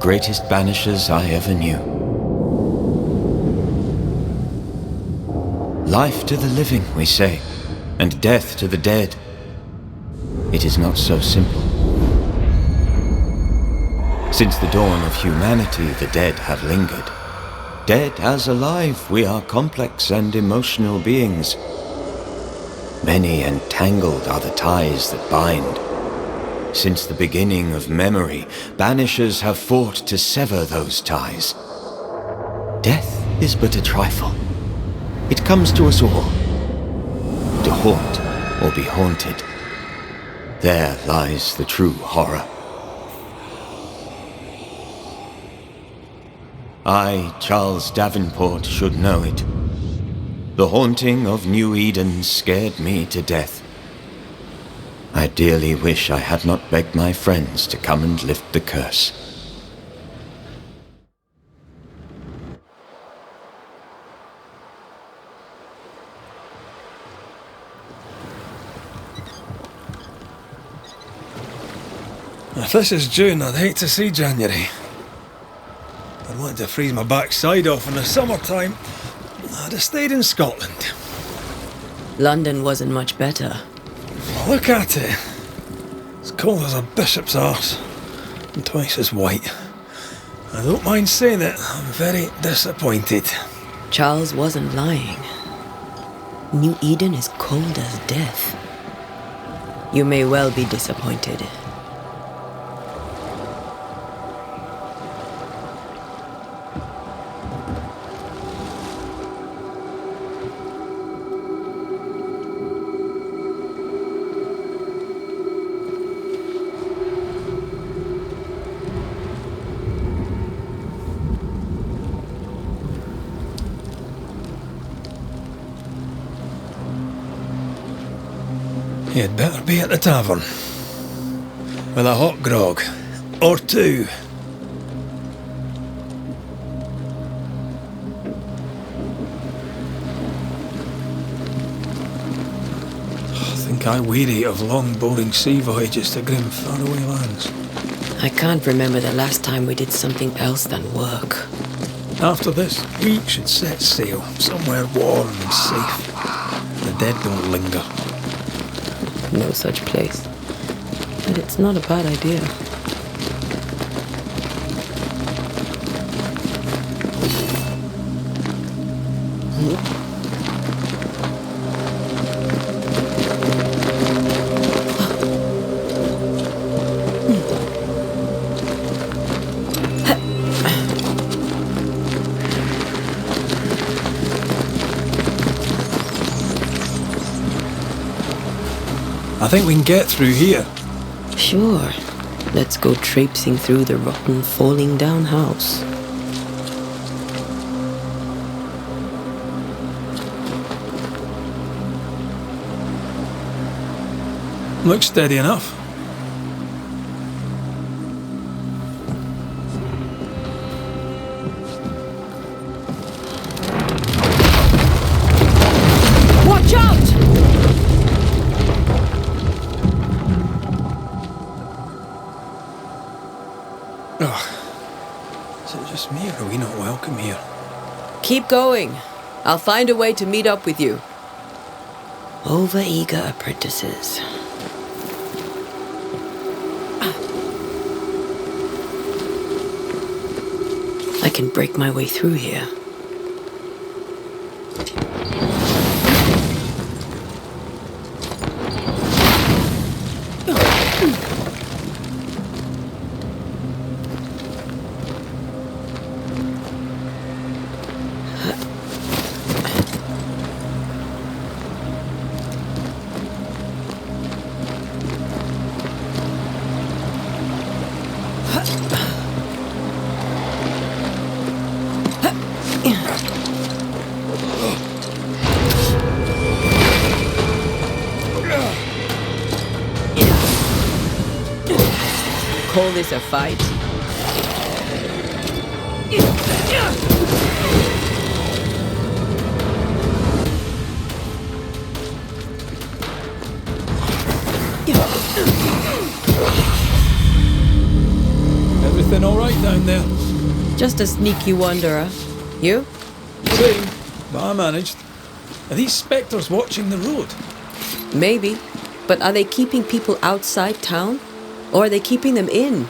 greatest banishers I ever knew. Life to the living, we say, and death to the dead. It is not so simple. Since the dawn of humanity, the dead have lingered. Dead as alive, we are complex and emotional beings. Many and tangled are the ties that bind. Since the beginning of memory, banishers have fought to sever those ties. Death is but a trifle. It comes to us all. To haunt or be haunted. There lies the true horror. I, Charles Davenport, should know it. The haunting of New Eden scared me to death. I dearly wish I had not begged my friends to come and lift the curse. If this is June, I'd hate to see January. I'd want to freeze my backside off in the summertime. I'd have stayed in Scotland. London wasn't much better. Look at it. It's cold as a bishop's arse, and twice as white. I don't mind saying it, I'm very disappointed. Charles wasn't lying. New Eden is cold as death. You may well be disappointed. You'd better be at the tavern. With a hot grog. Or two. I think I weary of long, boring sea voyages to grim, faraway lands. I can't remember the last time we did something else than work. After this, we should set sail somewhere warm and safe. The dead don't linger. No such place. But it's not a bad idea. I think we can get through here. Sure. Let's go traipsing through the rotten, falling down house. Looks steady enough. Watch out! Is it just me, or are we not welcome here? Keep going. I'll find a way to meet up with you. Over-eager apprentices. I can break my way through here. Call this a fight? Everything all right down there? there? Just a sneaky wanderer. You? Same, but I managed. Are these spectres watching the road? Maybe. But are they keeping people outside town? Or are they keeping them in?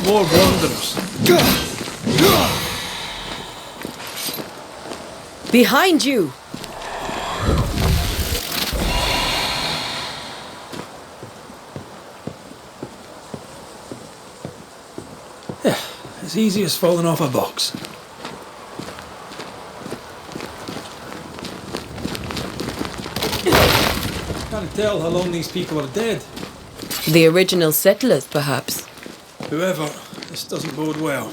More wanderers. Behind you! As easy as falling off a box. Can't tell how long these people are dead. The original settlers, perhaps. Whoever, this doesn't bode well.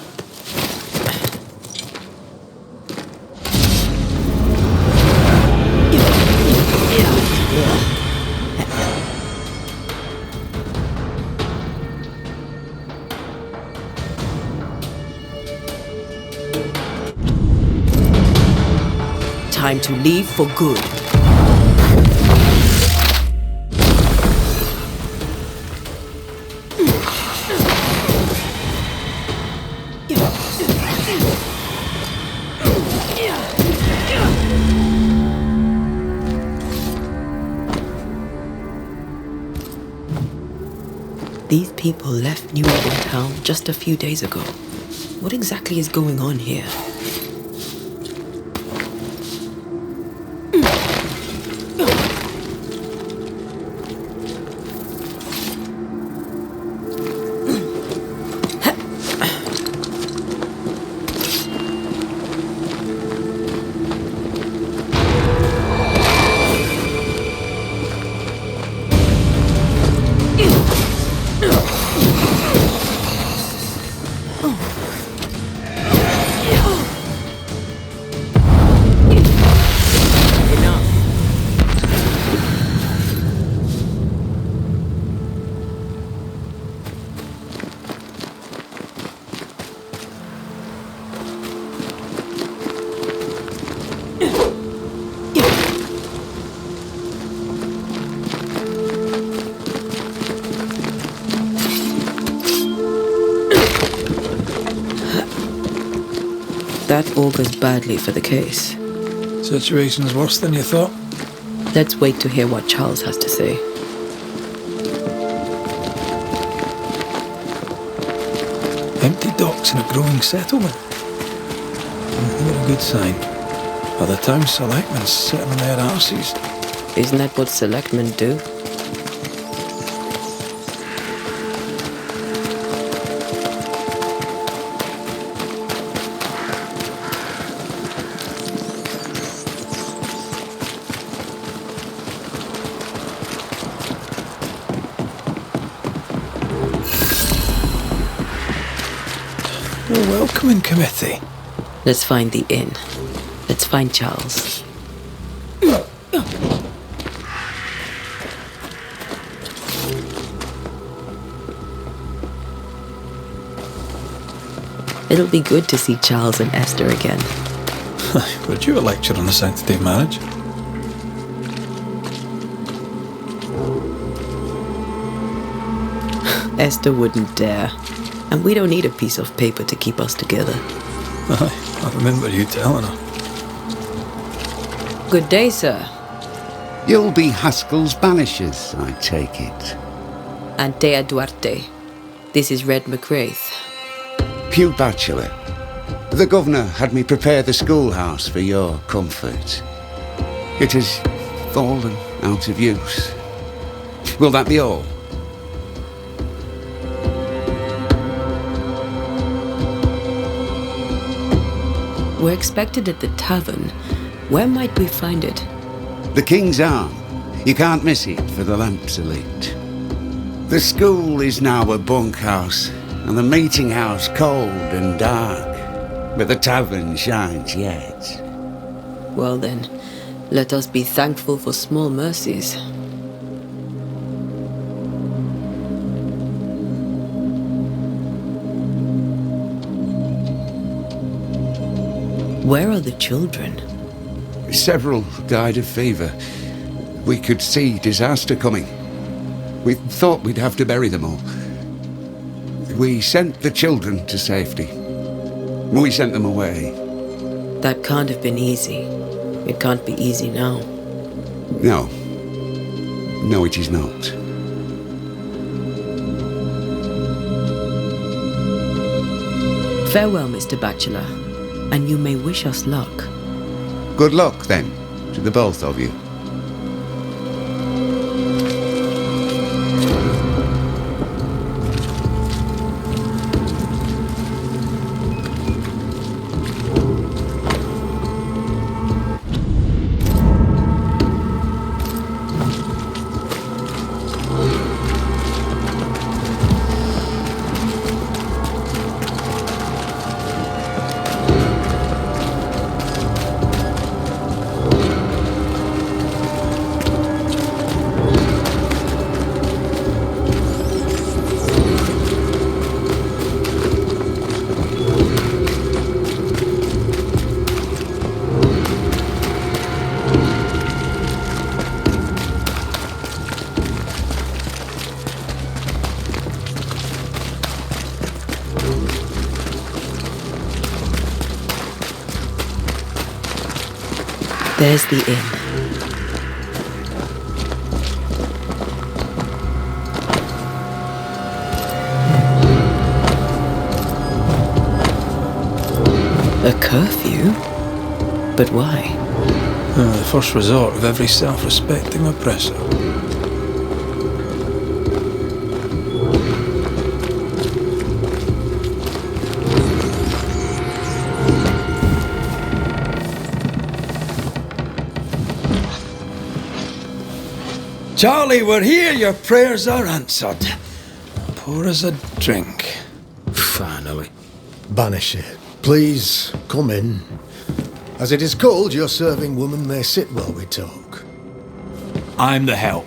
Time to leave for good. These people left New Eden town just a few days ago. What exactly is going on here? That augurs badly for the case. Situation's worse than you thought. Let's wait to hear what Charles has to say. Empty docks in a growing settlement. Not a good sign. Are the town selectmen sitting on their arses? Isn't that what selectmen do? A welcoming committee. Let's find the inn. Let's find Charles. It'll be good to see Charles and Esther again. Would you a lecture on the sanctity of marriage? Esther wouldn't dare. And we don't need a piece of paper to keep us together. I remember you telling her. Good day, sir. You'll be Haskell's Banishers, I take it. Antea Duarte. This is Red McRaith. Pew Bachelor. The governor had me prepare the schoolhouse for your comfort. It has fallen out of use. Will that be all? We're expected at the tavern. Where might we find it? The King's Arm. You can't miss it, for the lamps are lit. The school is now a bunkhouse, and the meeting house cold and dark. But the tavern shines yet. Well then, let us be thankful for small mercies. Where are the children? Several died of fever. We could see disaster coming. We thought we'd have to bury them all. We sent the children to safety. We sent them away. That can't have been easy. It can't be easy now. No. No, it is not. Farewell, Mr. Bachelor, and you may wish us luck. Good luck, then, to the both of you. There's the inn. A curfew? But why? The first resort of every self-respecting oppressor. Charlie, we're here. Your prayers are answered. Pour us a drink. Finally. Banisher, please come in. As it is cold, your serving woman may sit while we talk. I'm the help.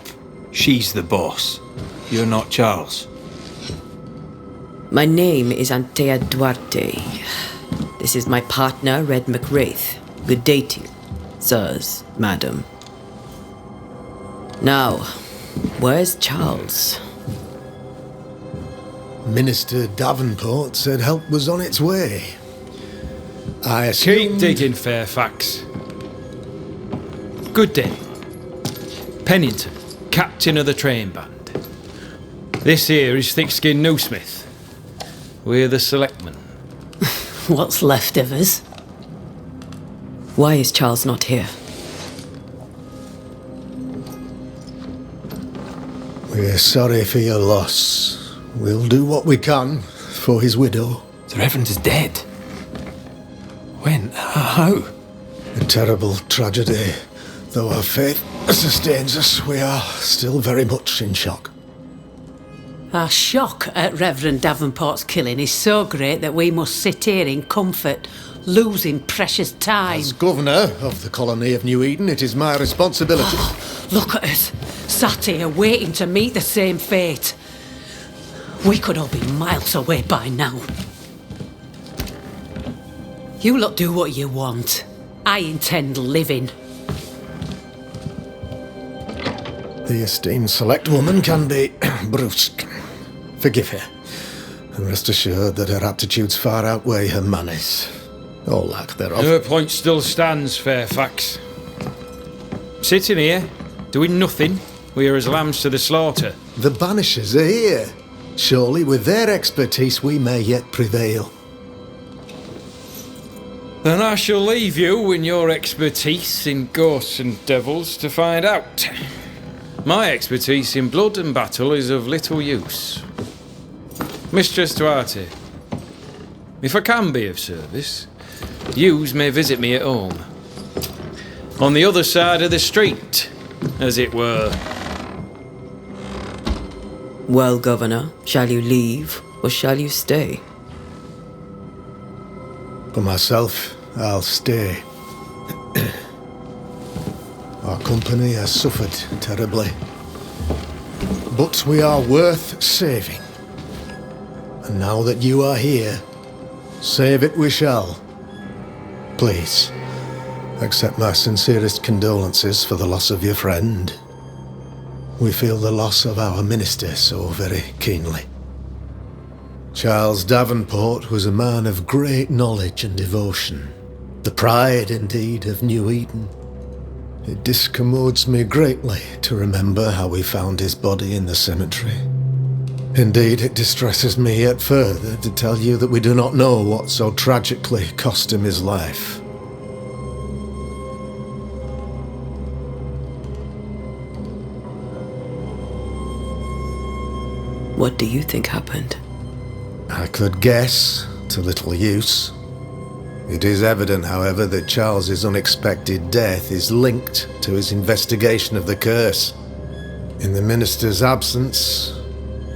She's the boss. You're not Charles. My name is Antea Duarte. This is my partner, Red Raith. Good day to you, sirs, madam. Now, where's Charles? Minister Davenport said help was on its way. I assumed... Keep digging, Fairfax. Good day. Pennington, captain of the train band. This here is Thick-Skinned Noosmith. We're the selectmen. What's left of us? Why is Charles not here? We're sorry for your loss. We'll do what we can for his widow. The Reverend is dead. When? How? A terrible tragedy. Though our faith sustains us, we are still very much in shock. Our shock at Reverend Davenport's killing is so great that we must sit here in comfort, losing precious time. As Governor of the colony of New Eden, it is my responsibility. Look at us, sat here waiting to meet the same fate. We could all be miles away by now. You lot do what you want. I intend living. The esteemed select woman can be brusque. Forgive her, and rest assured that her aptitudes far outweigh her manners, or lack thereof. Her point still stands, Fairfax. Sitting here, doing nothing, we are as lambs to the slaughter. The Banishers are here. Surely with their expertise we may yet prevail. Then I shall leave you in your expertise in ghosts and devils to find out. My expertise in blood and battle is of little use. Mistress Duarte, if I can be of service, Yous may visit me at home. On the other side of the street, as it were. Well, Governor, shall you leave or shall you stay? For myself, I'll stay. Our company has suffered terribly. But we are worth saving. And now that you are here, save it we shall. Please, accept my sincerest condolences for the loss of your friend. We feel the loss of our minister so very keenly. Charles Davenport was a man of great knowledge and devotion, the pride, indeed, of New Eden. It discommodes me greatly to remember how we found his body in the cemetery. Indeed, it distresses me yet further to tell you that we do not know what so tragically cost him his life. What do you think happened? I could guess, to little use. It is evident, however, that Charles's unexpected death is linked to his investigation of the curse. In the minister's absence,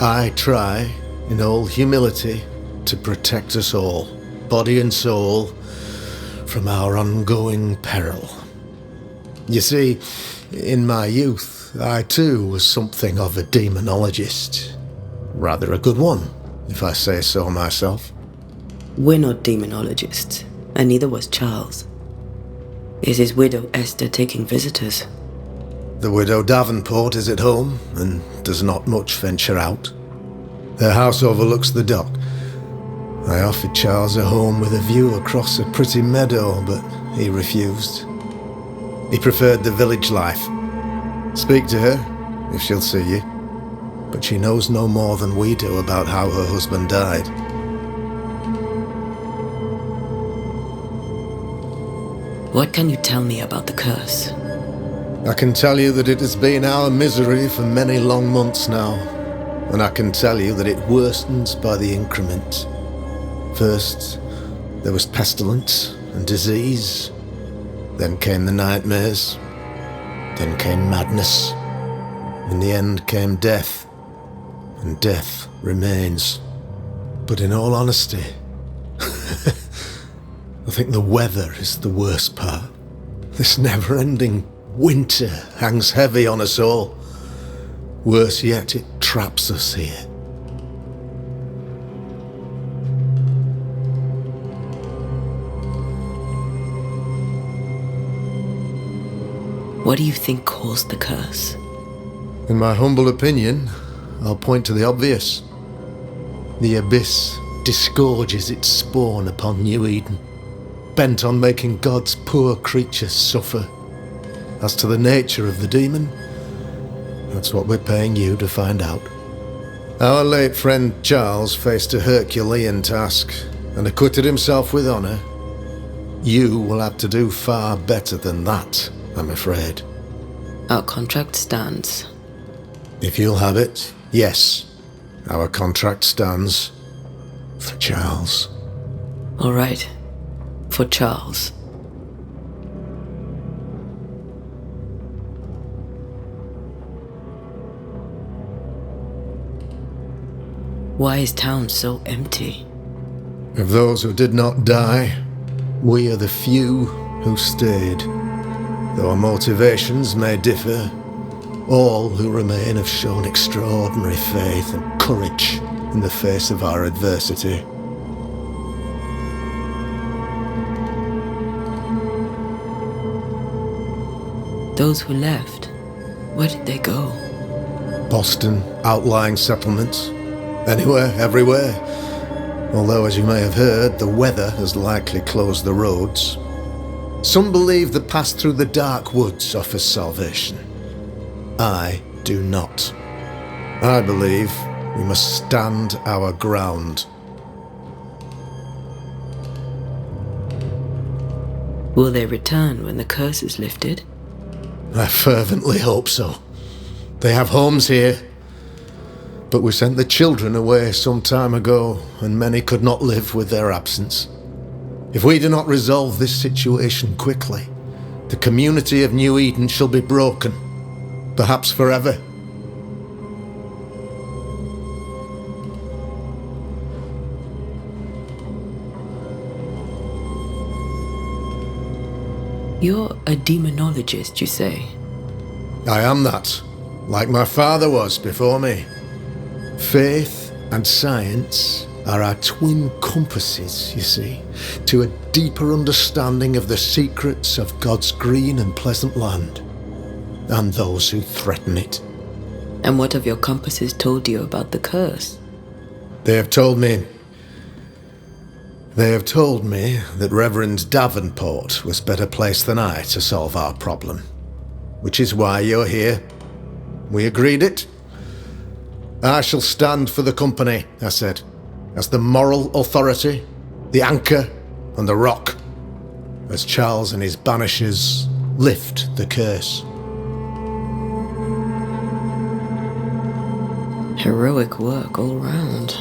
I try, in all humility, to protect us all, body and soul, from our ongoing peril. You see, in my youth, I too was something of a demonologist. Rather a good one, if I say so myself. We're not demonologists, and neither was Charles. Is his widow Esther taking visitors? The widow Davenport is at home, and does not much venture out. Their house overlooks the dock. I offered Charles a home with a view across a pretty meadow, but he refused. He preferred the village life. Speak to her, if she'll see you. But she knows no more than we do about how her husband died. What can you tell me about the curse? I can tell you that it has been our misery for many long months now, and I can tell you that it worsens by the increment. First, there was pestilence and disease. Then came the nightmares. Then came madness. In the end came death. And death remains. But in all honesty, I think the weather is the worst part. This never-ending winter hangs heavy on us all. Worse yet, it traps us here. What do you think caused the curse? In my humble opinion, I'll point to the obvious. The abyss disgorges its spawn upon New Eden, bent on making God's poor creatures suffer. As to the nature of the demon, that's what we're paying you to find out. Our late friend Charles faced a Herculean task and acquitted himself with honour. You will have to do far better than that, I'm afraid. Our contract stands. If you'll have it, yes, our contract stands. For Charles. All right. For Charles. Why is town so empty? Of those who did not die, we are the few who stayed. Though our motivations may differ, all who remain have shown extraordinary faith and courage in the face of our adversity. Those who left, where did they go? Boston, outlying settlements. Anywhere, everywhere. Although, as you may have heard, the weather has likely closed the roads. Some believe the path through the dark woods offers salvation. I do not. I believe we must stand our ground. Will they return when the curse is lifted? I fervently hope so. They have homes here. But we sent the children away some time ago, and many could not live with their absence. If we do not resolve this situation quickly, the community of New Eden shall be broken, perhaps forever. You're a demonologist, you say? I am that, like my father was before me. Faith and science are our twin compasses, you see, to a deeper understanding of the secrets of God's green and pleasant land, and those who threaten it. And what have your compasses told you about the curse? They have told me that Reverend Davenport was better placed than I to solve our problem. Which is why you're here. We agreed it. I shall stand for the company, I said, as the moral authority, the anchor, and the rock, as Charles and his Banishers lift the curse. Heroic work all round.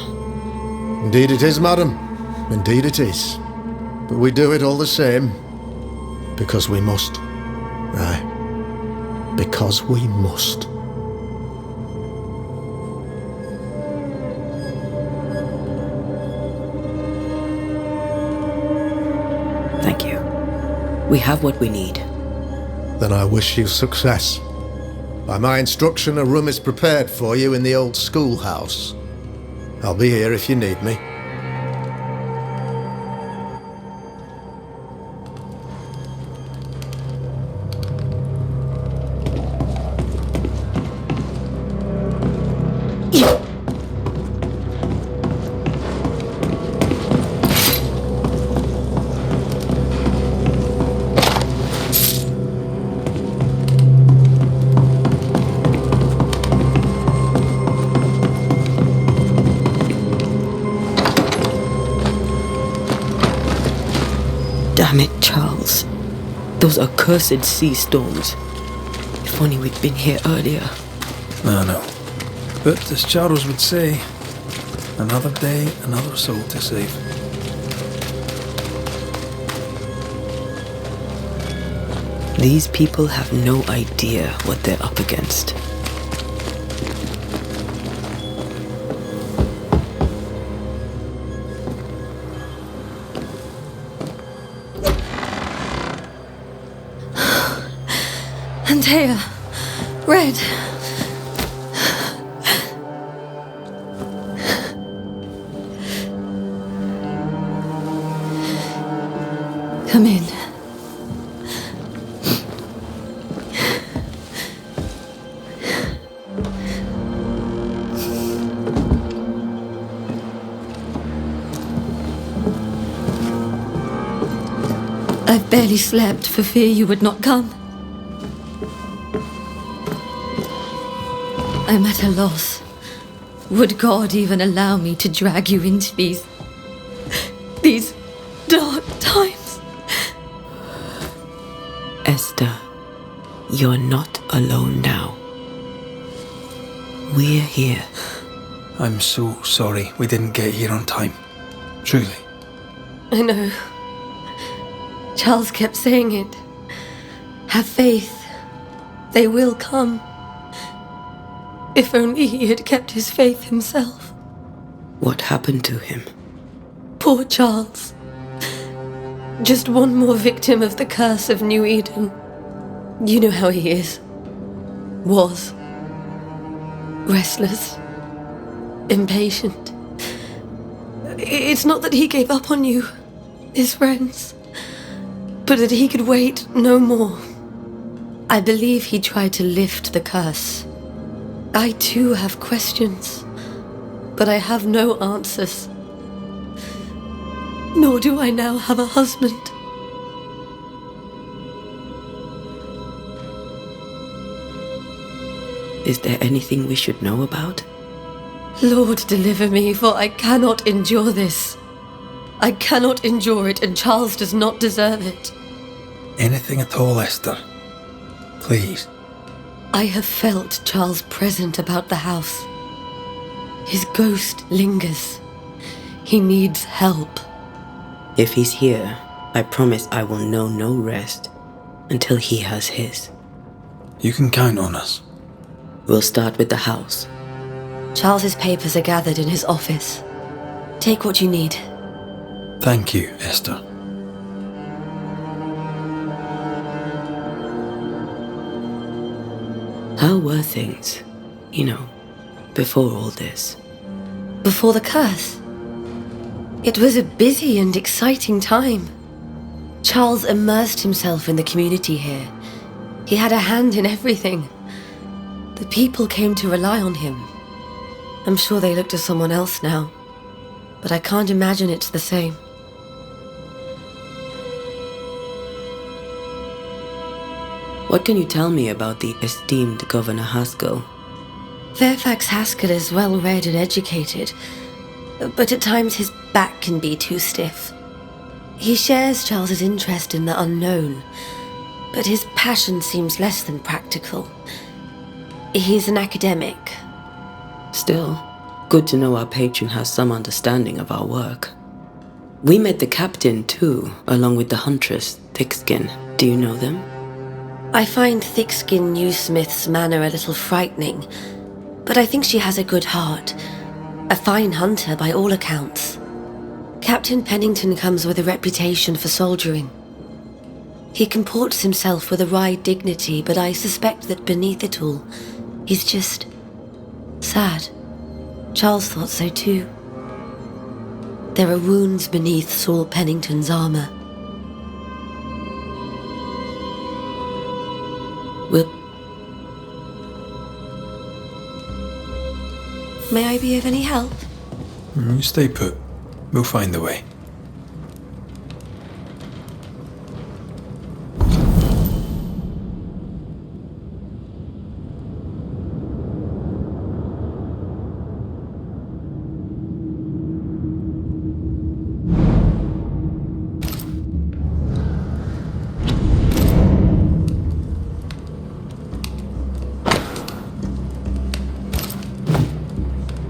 Indeed it is, madam. Indeed it is. But we do it all the same. Because we must. Aye. Because we must. Thank you. We have what we need. Then I wish you success. By my instruction, a room is prepared for you in the old schoolhouse. I'll be here if you need me. Damn it, Charles. Those accursed sea storms. If only we'd been here earlier. No. But as Charles would say, another day, another soul to save. These people have no idea what they're up against. Antea, Red. Come in. I've barely slept for fear you would not come. I'm at a loss. Would God even allow me to drag you into these dark times? Esther, you're not alone now. We're here. I'm so sorry we didn't get here on time. Truly. I know. Charles kept saying it. Have faith. They will come. If only he had kept his faith himself. What happened to him? Poor Charles. Just one more victim of the curse of New Eden. You know how he is. Was. Restless. Impatient. It's not that he gave up on you, his friends, but that he could wait no more. I believe he tried to lift the curse. I too have questions, but I have no answers. Nor do I now have a husband. Is there anything we should know about? Lord, deliver me, for I cannot endure this. I cannot endure it, and Charles does not deserve it. Anything at all, Esther. Please. I have felt Charles present about the house. His ghost lingers. He needs help. If he's here, I promise I will know no rest until he has his. You can count on us. We'll start with the house. Charles's papers are gathered in his office. Take what you need. Thank you, Esther. How were things, before all this? Before the curse. It was a busy and exciting time. Charles immersed himself in the community here. He had a hand in everything. The people came to rely on him. I'm sure they look to someone else now, but I can't imagine it's the same. What can you tell me about the esteemed Governor Haskell? Fairfax Haskell is well read and educated, but at times his back can be too stiff. He shares Charles's interest in the unknown, but his passion seems less than practical. He's an academic. Still, good to know our patron has some understanding of our work. We met the captain too, along with the huntress, Thickskin. Do you know them? I find Thickskin Newsmith's manner a little frightening, but I think she has a good heart. A fine hunter by all accounts. Captain Pennington comes with a reputation for soldiering. He comports himself with a wry dignity, but I suspect that beneath it all, he's just sad. Charles thought so too. There are wounds beneath Saul Pennington's armor. May I be of any help? You stay put. We'll find a way.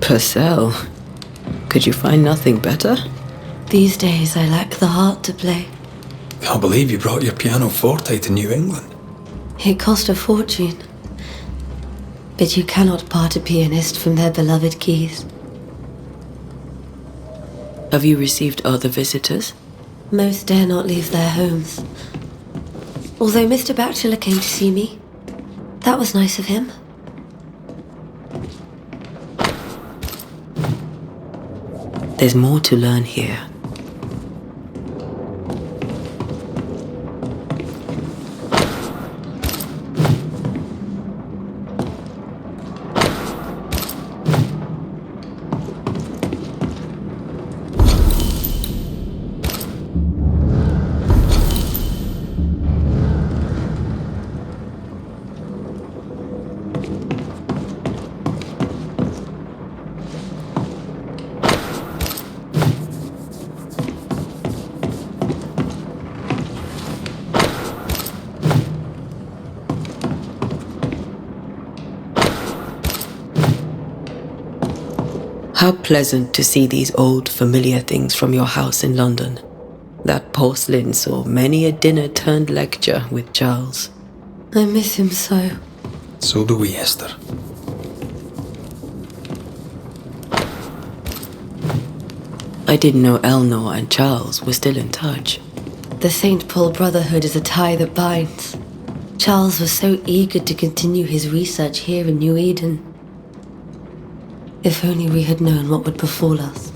Purcell, could you find nothing better? These days I lack the heart to play. Can't believe you brought your pianoforte to New England. It cost a fortune. But you cannot part a pianist from their beloved keys. Have you received other visitors? Most dare not leave their homes. Although Mr. Bachelor came to see me. That was nice of him. There's more to learn here. How pleasant to see these old familiar things from your house in London. That porcelain saw many a dinner turned lecture with Charles. I miss him so. So do we, Esther. I didn't know Eleanor and Charles were still in touch. The St. Paul Brotherhood is a tie that binds. Charles was so eager to continue his research here in New Eden. If only we had known what would befall us.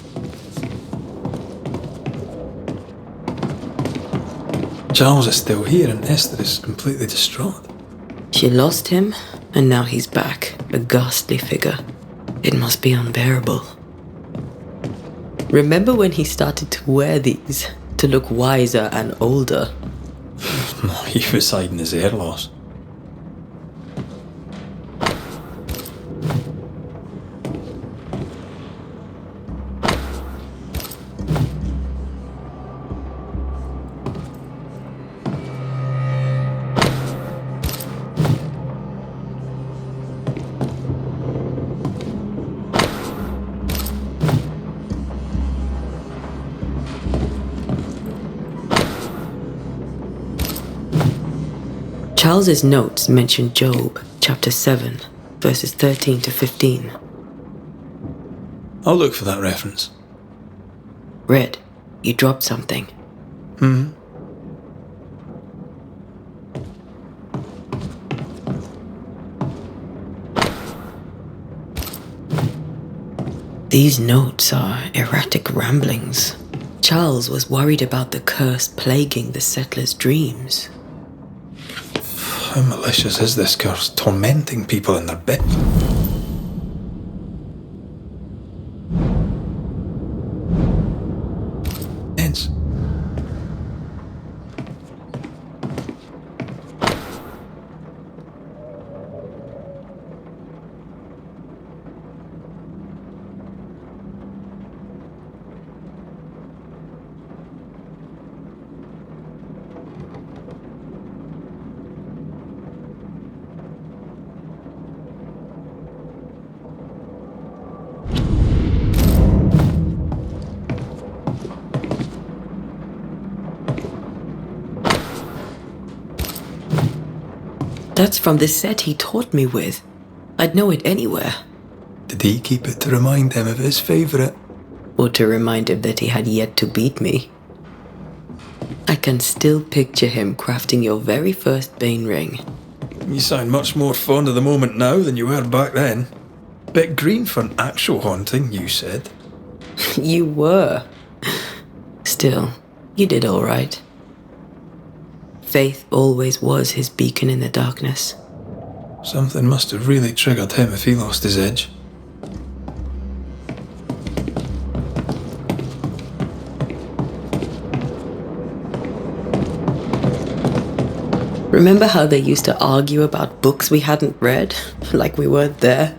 Charles is still here and Esther is completely distraught. She lost him, and now he's back, a ghastly figure. It must be unbearable. Remember when he started to wear these, to look wiser and older? He was hiding his hair loss. Charles's notes mention Job, chapter 7, verses 13 to 15. I'll look for that reference. Red, you dropped something. These notes are erratic ramblings. Charles was worried about the curse plaguing the settlers' dreams. How malicious is this curse, tormenting people in their bed? Hence. That's from the set he taught me with. I'd know it anywhere. Did he keep it to remind him of his favourite? Or to remind him that he had yet to beat me. I can still picture him crafting your very first Bane ring. You sound much more fond of the moment now than you were back then. Bit green for an actual haunting, you said. You were. Still, you did all right. Faith always was his beacon in the darkness. Something must have really triggered him if he lost his edge. Remember how they used to argue about books we hadn't read? Like we weren't there?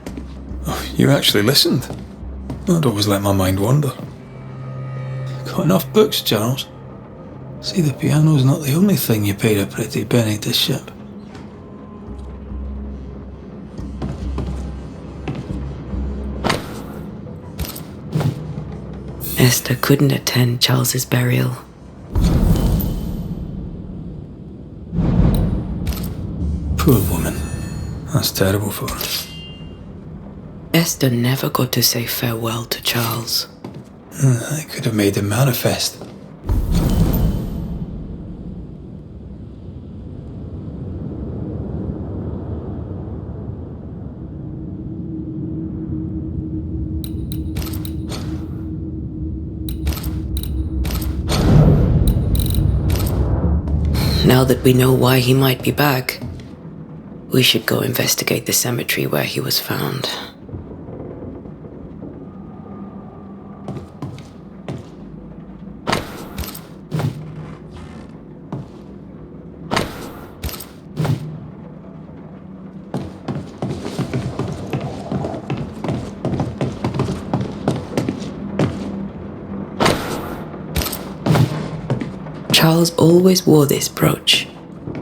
Oh, you actually listened? I'd always let my mind wander. Got enough books, Charles? See, the piano's not the only thing you paid a pretty penny to ship. Esther couldn't attend Charles's burial. Poor woman. That's terrible for her. Esther never got to say farewell to Charles. I could have made him manifest. Now that we know why he might be back, we should go investigate the cemetery where he was found. Charles always wore this brooch.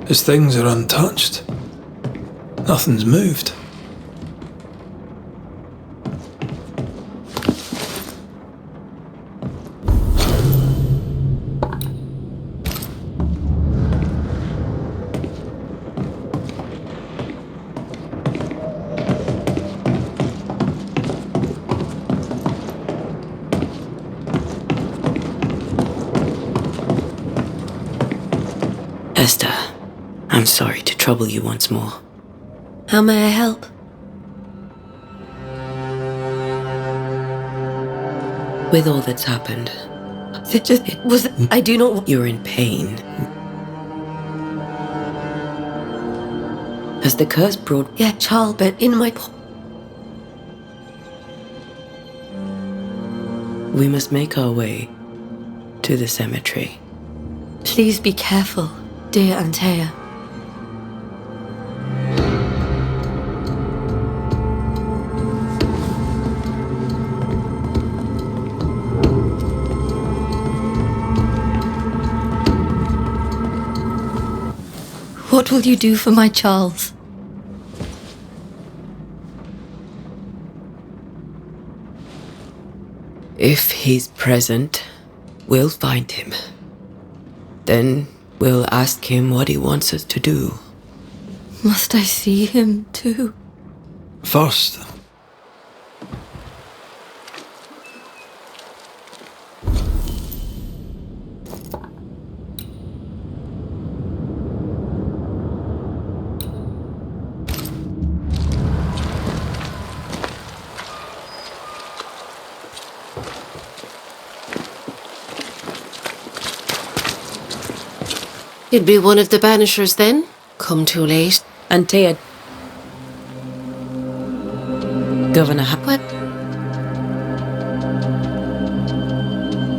His things are untouched. Nothing's moved. Esther, I'm sorry to trouble you once more. How may I help? With all that's happened, I do not want... you're in pain. Has the curse brought... Yeah, child, but in my... We must make our way to the cemetery. Please be careful, dear Antea. What will you do for my Charles? If he's present, we'll find him. Then we'll ask him what he wants us to do. Must I see him too? First, You'd be one of the Banishers then? Come too late. Antea... Governor What?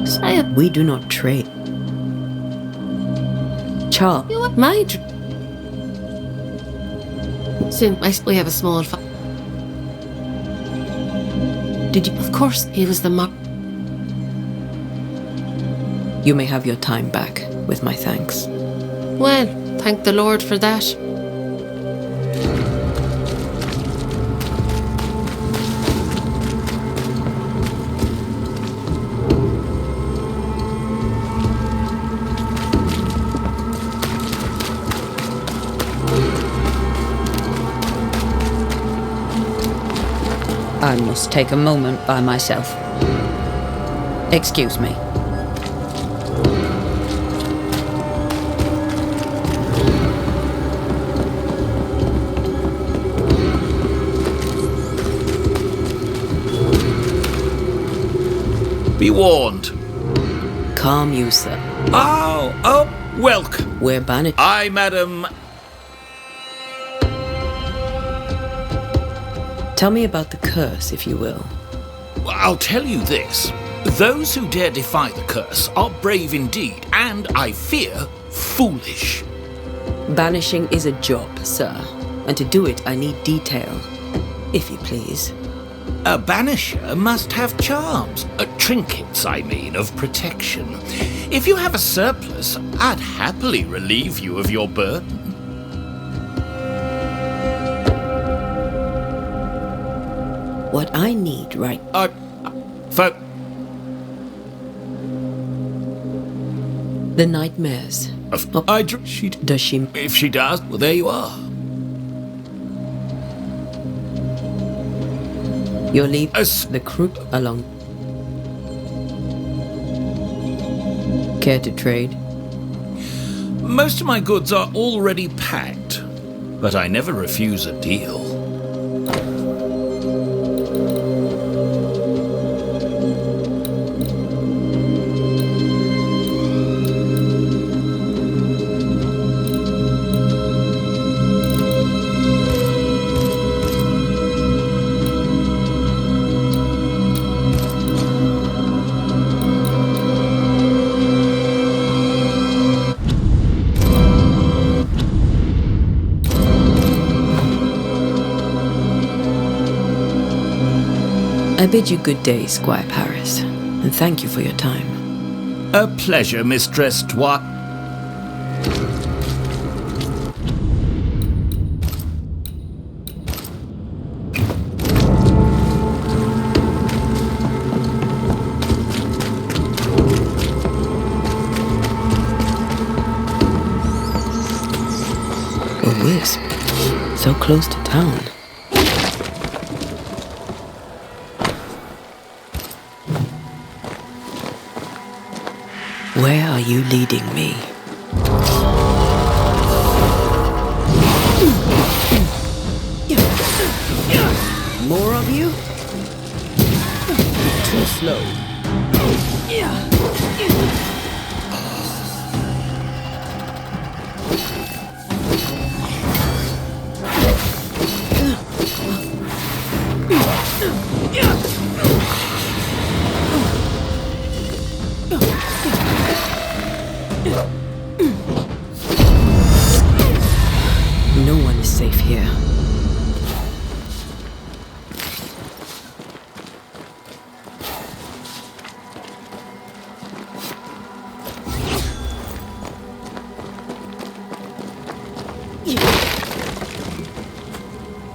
Sire, We do not trade. Charles, you are my Since we have a small did you... Of course, he was the You may have your time back, with my thanks. Well, thank the Lord for that. I must take a moment by myself. Excuse me. Be warned. Calm you, sir. Oh, welcome. We're Banishers. I, madam... Tell me about the curse, if you will. I'll tell you this. Those who dare defy the curse are brave indeed, and, I fear, foolish. Banishing is a job, sir. And to do it, I need detail. If you please. A banisher must have charms. Trinkets, I mean, of protection. If you have a surplus, I'd happily relieve you of your burden. What I need right... The nightmares. Does she... If she does, well, there you are. You'll leave the crew along. Care to trade? Most of my goods are already packed, but I never refuse a deal. I bid you good day, Squire Paris, and thank you for your time. A pleasure, Mistress Duarte. A wisp, so close to town. Where are you leading me? More of you? Too slow. No one is safe here.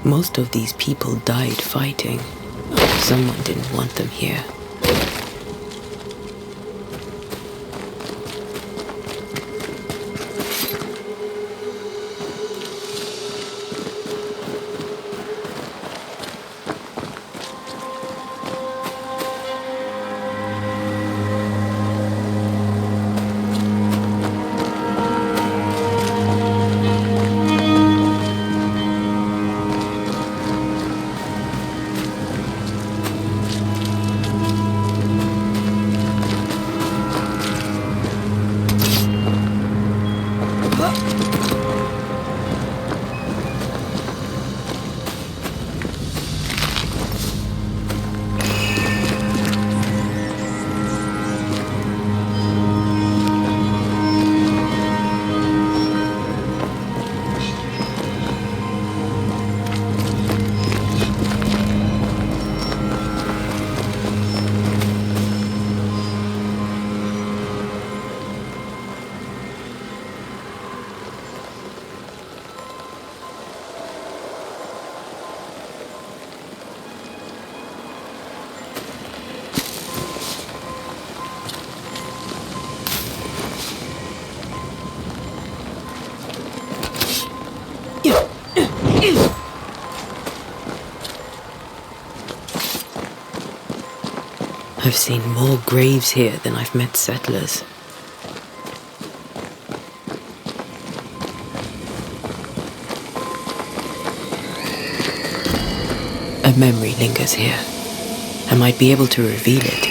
Most of these people died fighting. Someone didn't want them here. I've seen more graves here than I've met settlers. A memory lingers here. I might be able to reveal it.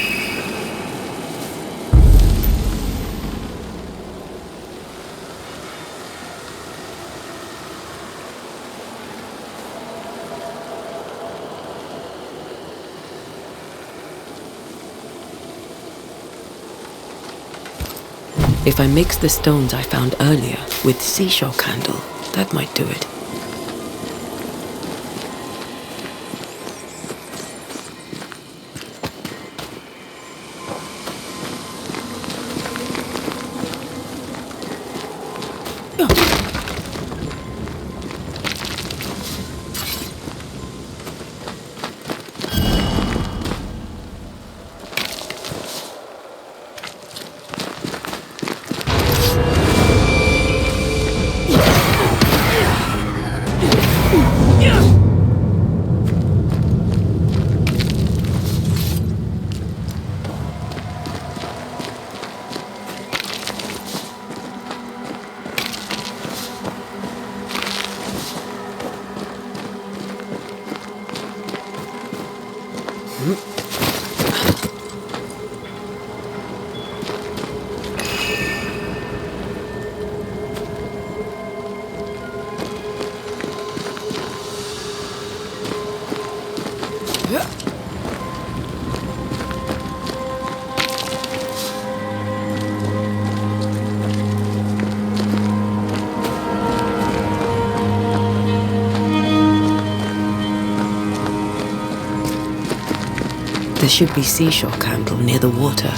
If I mix the stones I found earlier with seashore candle, that might do it. There should be seashore candle near the water.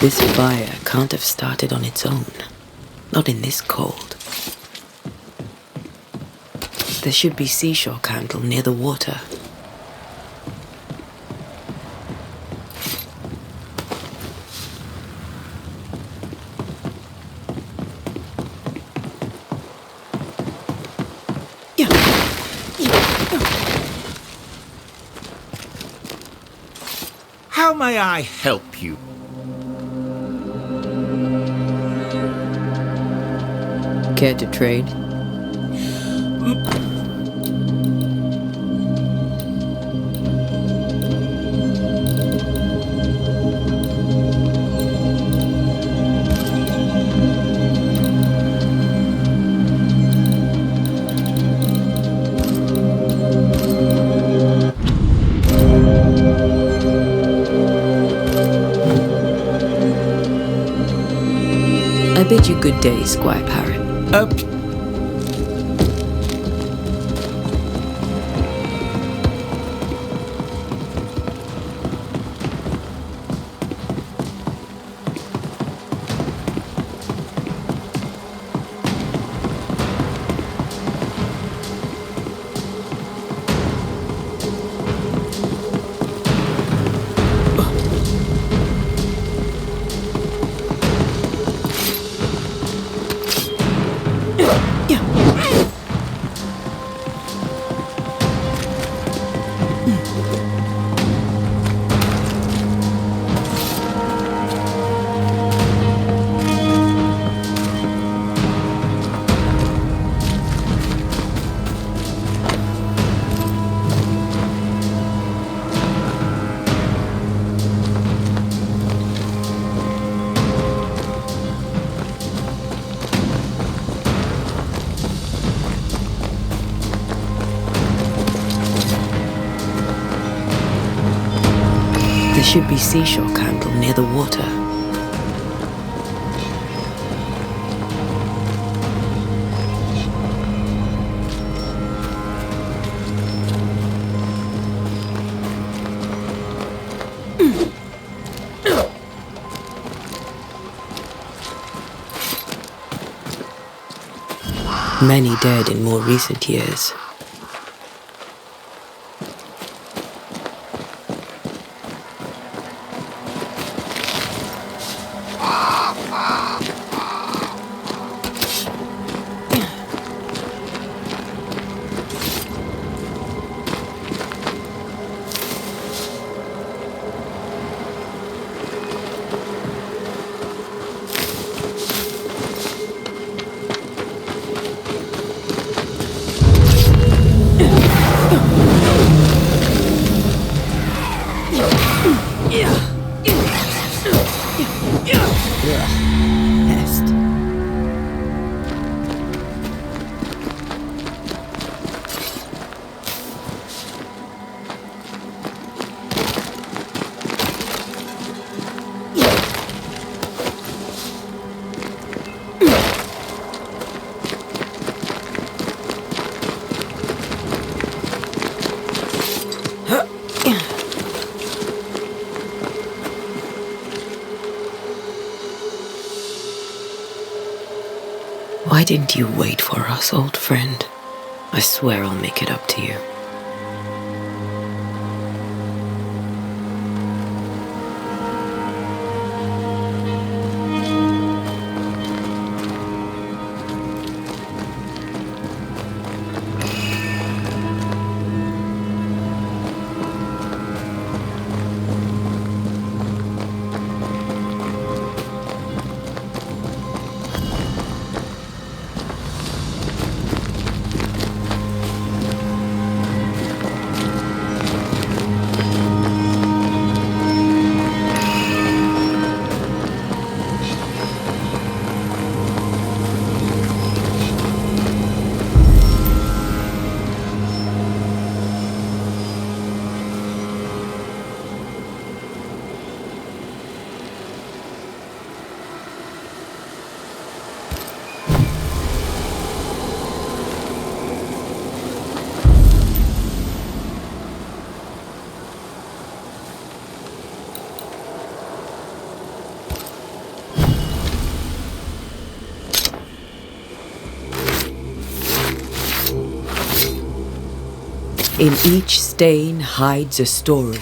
This fire can't have started on its own. Not in this cold. There should be seashore candle near the water. How may I help you? Care to trade? I bid you good day, Squire Parrot. There should be seashore candle near the water. Many dead in more recent years. Pest. Why didn't you wait for us, old friend? I swear I'll make it up to you. In each stain hides a story.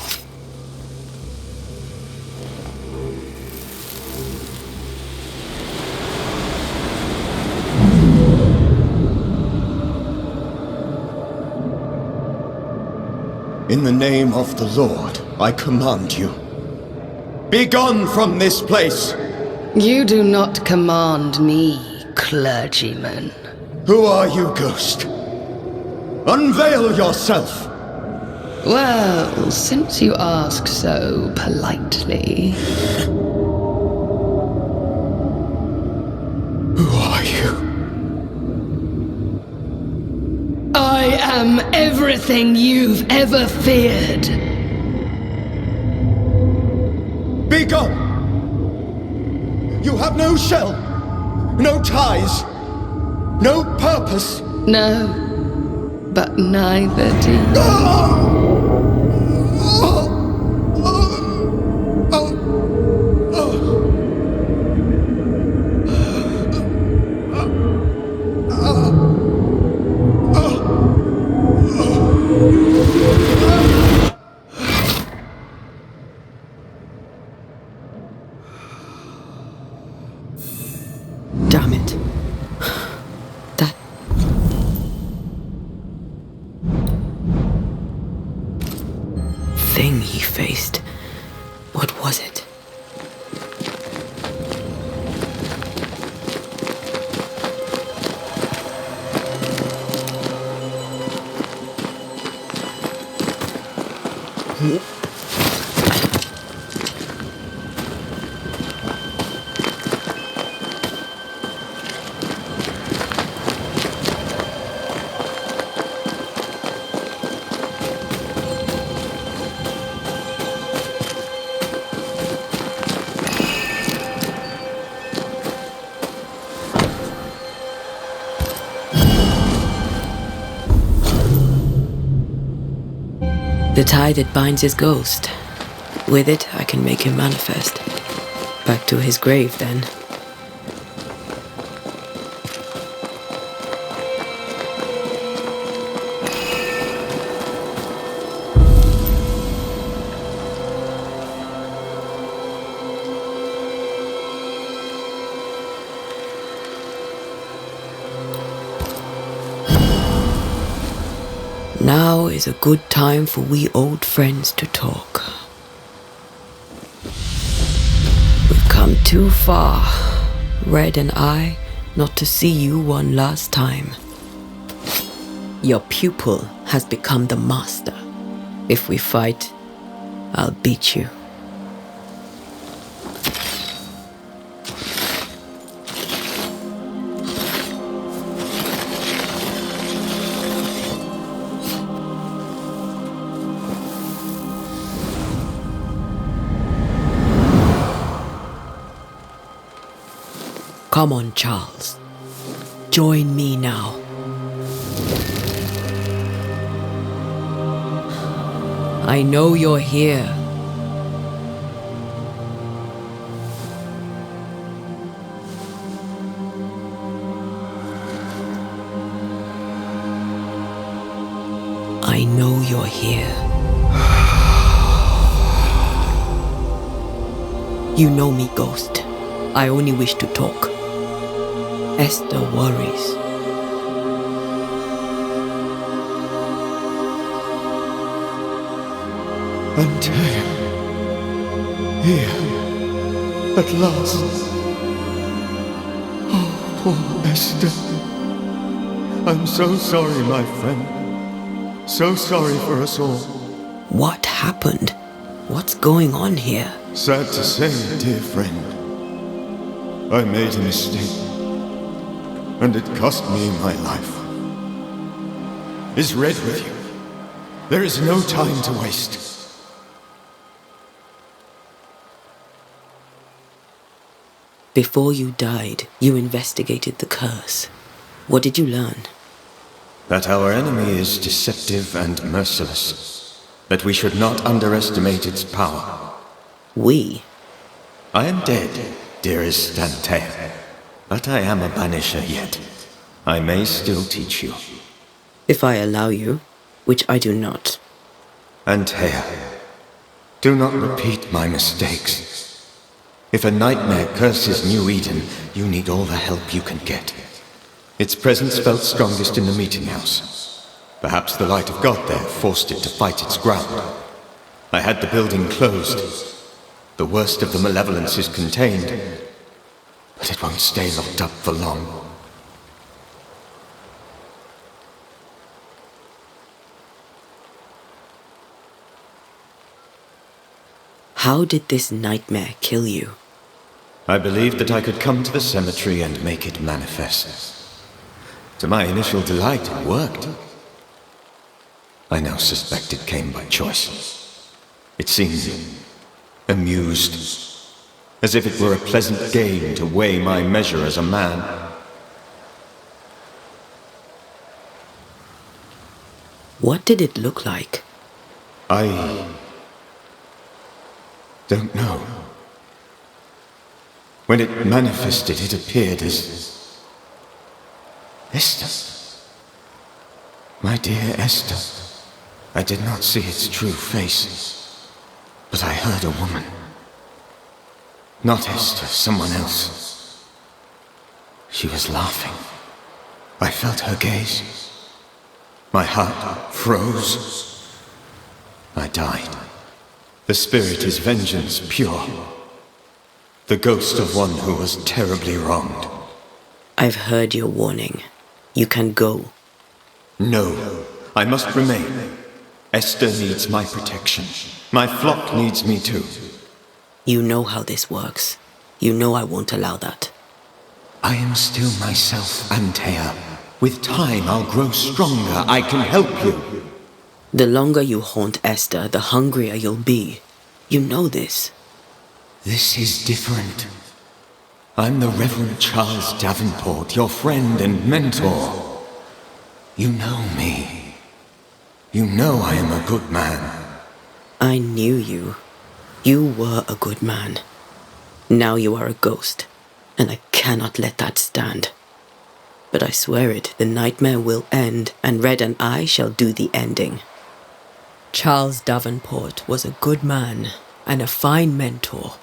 In the name of the Lord, I command you. Be gone from this place! You do not command me, clergyman. Who are you, ghost? Unveil yourself! Well, since you ask so politely... Who are you? I am everything you've ever feared. Be gone! You have no shell, No ties? No purpose? No, but neither do you. Damn it. That... thing he faced. What was it? The tie that binds his ghost. With it, I can make him manifest. Back to his grave, then. Now is a good time for we old friends to talk. We've come too far, Red and I, not to see you one last time. Your pupil has become the master. If we fight, I'll beat you. Come on, Charles. Join me now. I know you're here. I know you're here. You know me, Ghost. I only wish to talk. Esther worries. Antea. Here. At last. Oh, poor Esther. I'm so sorry, my friend. So sorry for us all. What happened? What's going on here? Sad to say, dear friend. I made a mistake. And it cost me my life. Is Red with you? There is no time to waste. Before you died, you investigated the curse. What did you learn? That our enemy is deceptive and merciless. That we should not underestimate its power. We? I am dead, dearest Antea. But I am a banisher yet. I may still teach you. If I allow you, which I do not. Antea, do not repeat my mistakes. If a nightmare curses New Eden, you need all the help you can get. Its presence felt strongest in the meeting house. Perhaps the light of God there forced it to fight its ground. I had the building closed. The worst of the malevolence is contained, but it won't stay locked up for long. How did this nightmare kill you? I believed that I could come to the cemetery and make it manifest. To my initial delight, it worked. I now suspect it came by choice. It seemed amused, as if it were a pleasant game to weigh my measure as a man. What did it look like? I don't know. When it manifested, it appeared as Esther. My dear Esther. I did not see its true face, but I heard a woman. Not Esther, someone else. She was laughing. I felt her gaze. My heart froze. I died. The spirit is vengeance pure. The ghost of one who was terribly wronged. I've heard your warning. You can go. No, I must remain. Esther needs my protection. My flock needs me too. You know how this works. You know I won't allow that. I am still myself, Antea. With time, I'll grow stronger. I can help you. The longer you haunt Esther, the hungrier you'll be. You know this. This is different. I'm the Reverend Charles Davenport, your friend and mentor. You know me. You know I am a good man. I knew you. You were a good man. Now you are a ghost, and I cannot let that stand. But I swear it, the nightmare will end, and Red and I shall do the ending. Charles Davenport was a good man and a fine mentor.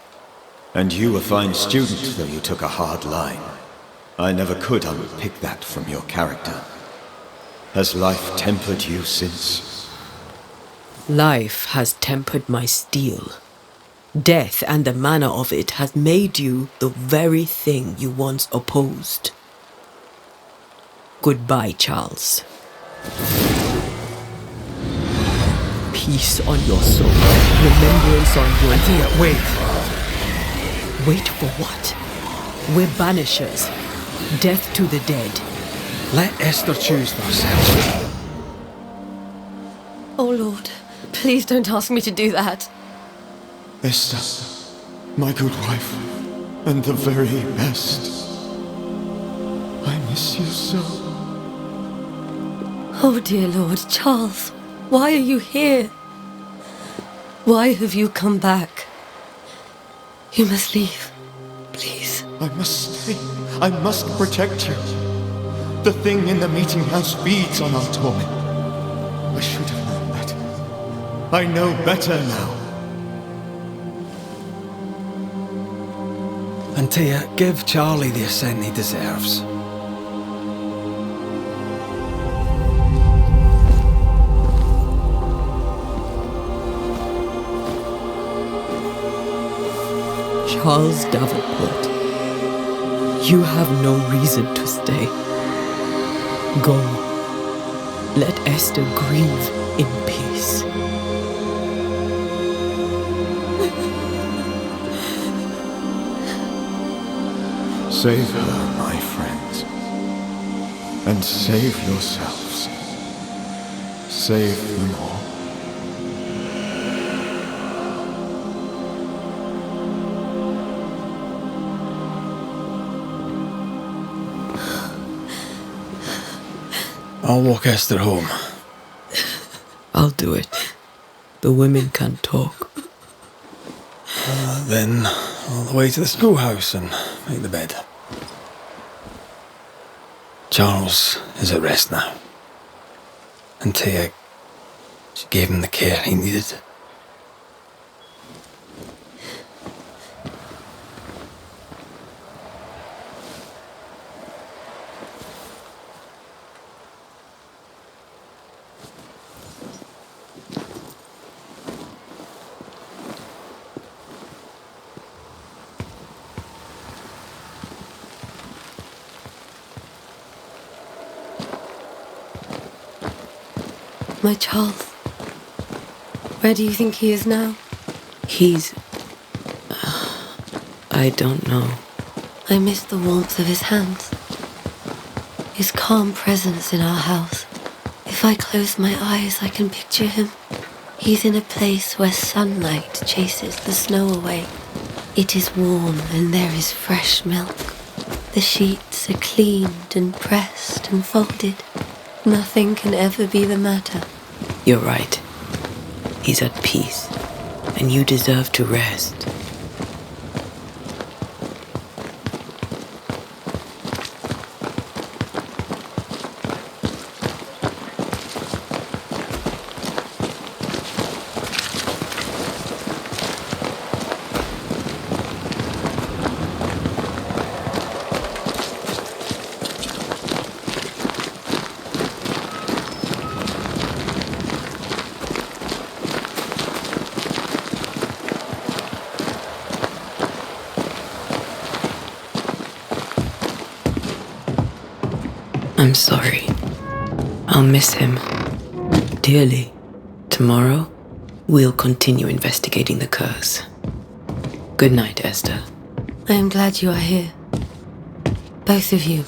And you a fine student, though you took a hard line. I never could unpick that from your character. Has life tempered you since? Life has tempered my steel. Death and the manner of it has made you the very thing you once opposed. Goodbye, Charles. Peace on your soul. Remembrance on your head. Wait. Wait for what? We're banishers. Death to the dead. Let Esther choose for herself. Oh, Lord, please don't ask me to do that. Esther, my good wife, and the very best. I miss you so. Oh, dear Lord, Charles, why are you here? Why have you come back? You must leave, please. I must stay. I must protect you. The thing in the meeting house feeds on our torment. I should have known better. I know better now. Antea, give Charlie the ascent he deserves. Charles Davenport, you have no reason to stay. Go. Let Esther grieve in peace. Save her, my friends. And save yourselves. Save them all. I'll walk Esther home. I'll do it. The women can talk. Then all the way to the schoolhouse and make the bed. Charles is at rest now. Antea, she gave him the care he needed. My Charles, where do you think he is now? He's... I don't know. I miss the warmth of his hands. His calm presence in our house. If I close my eyes, I can picture him. He's in a place where sunlight chases the snow away. It is warm and there is fresh milk. The sheets are cleaned and pressed and folded. Nothing can ever be the matter. You're right. He's at peace, and you deserve to rest. I'm sorry. I'll miss him dearly. Tomorrow, we'll continue investigating the curse. Good night, Esther. I am glad you are here. Both of you.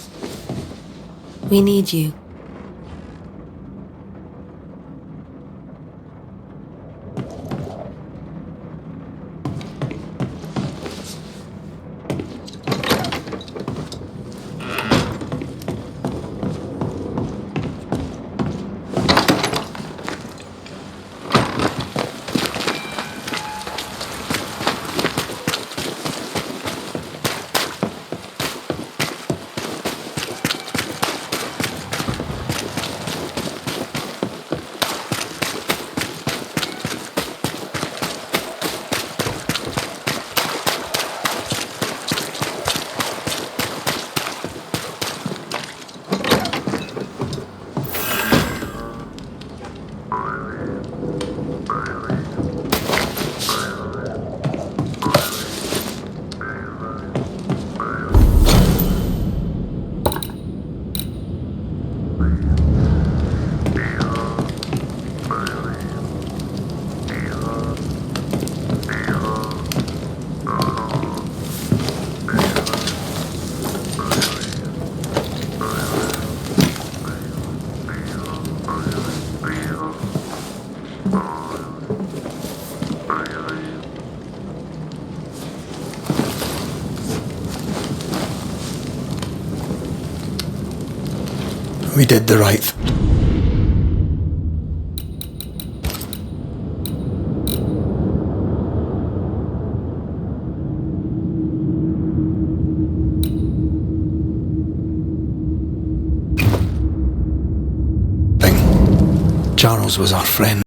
We need you. We did the right thing. Charles was our friend.